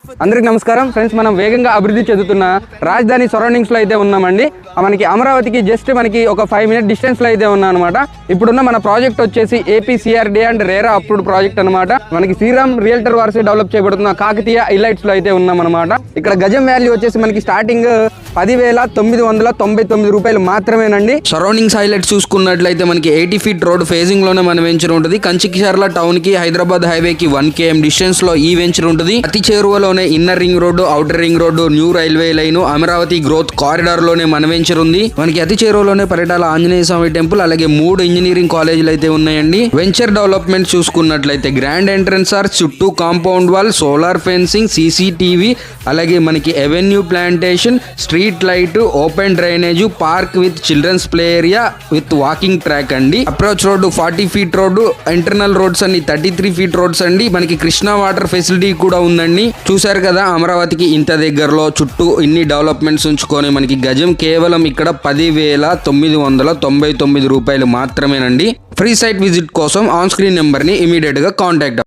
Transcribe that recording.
అందరికి నమస్కారం ఫ్రెండ్స్, మనం వేగంగా అభివృద్ధి చెందుతున్న రాజధాని సరౌండింగ్స్ లో అయితే ఉన్నామండి. మనకి అమరావతికి జస్ట్ మనకి ఒక 5 minute డిస్టెన్స్ లో అయితే ఉన్నా అనమాట. ఇప్పుడున్న మన ప్రాజెక్ట్ వచ్చేసి APCRD and RERA approved project అనమాట. మనకి శ్రీరామ్ రియల్టర్ వారిసి డెవలప్ చేయబడుతున్న కాకతీయ ఇలైట్స్ లో అయితే ఉన్నాం అనమాట. ఇక్కడ గజం వాల్యూ వచ్చేసి మనకి స్టార్టింగ్ 10,999 రూపాయలు మాత్రమేనండి. సరౌండింగ్స్ హైలైట్స్ చూసుకున్నట్లయితే మనకి 80 feet రోడ్ ఫేజింగ్ లోనే మన వెంచర్ ఉంటుంది. కంచికిచర్ల టౌన్ కి హైదరాబాద్ హైవే కి 1 km డిస్టెన్స్ లో ఈ వెంచర్ ఉంటుంది. అతి చేరువలోనే inner ring road, outer ring road, new railway line, Amaravati growth corridor లోనే మన వెంచర్ ఉంది. మనకి అతి చేరువలోనే పరిటాల ఆంజనేయ స్వామి టెంపుల్, అలాగే 3 ఇంజనీరింగ్ కాలేజీలు అయితే ఉన్నాయండి. వెంచర్ డెవలప్మెంట్ చూసుకున్నట్లయితే గ్రాండ్ ఎంట్రన్స్ ఆర్, చుట్టూ compound wall, solar fencing, CCTV, అలాగే మనకి avenue plantation, street light, open drainage, park with children's play area with walking track అండి. Approach road 40 feet road, internal roads అన్ని 33 feet రోడ్స్ అండి. మనకి Krishna water facility కూడా ఉందండి. చూసారు కదా, అమరావతికి ఇంత దగ్గరలో చుట్టూ ఇన్ని డెవలప్మెంట్స్ ఉంచుకొని మనకి గజం కేవలం ఇక్కడ 10,999 రూపాయలు మాత్రమేనండి. ఫ్రీ సైట్ విజిట్ కోసం ఆన్ స్క్రీన్ నెంబర్ ని ఇమీడియట్ గా కాంటాక్ట్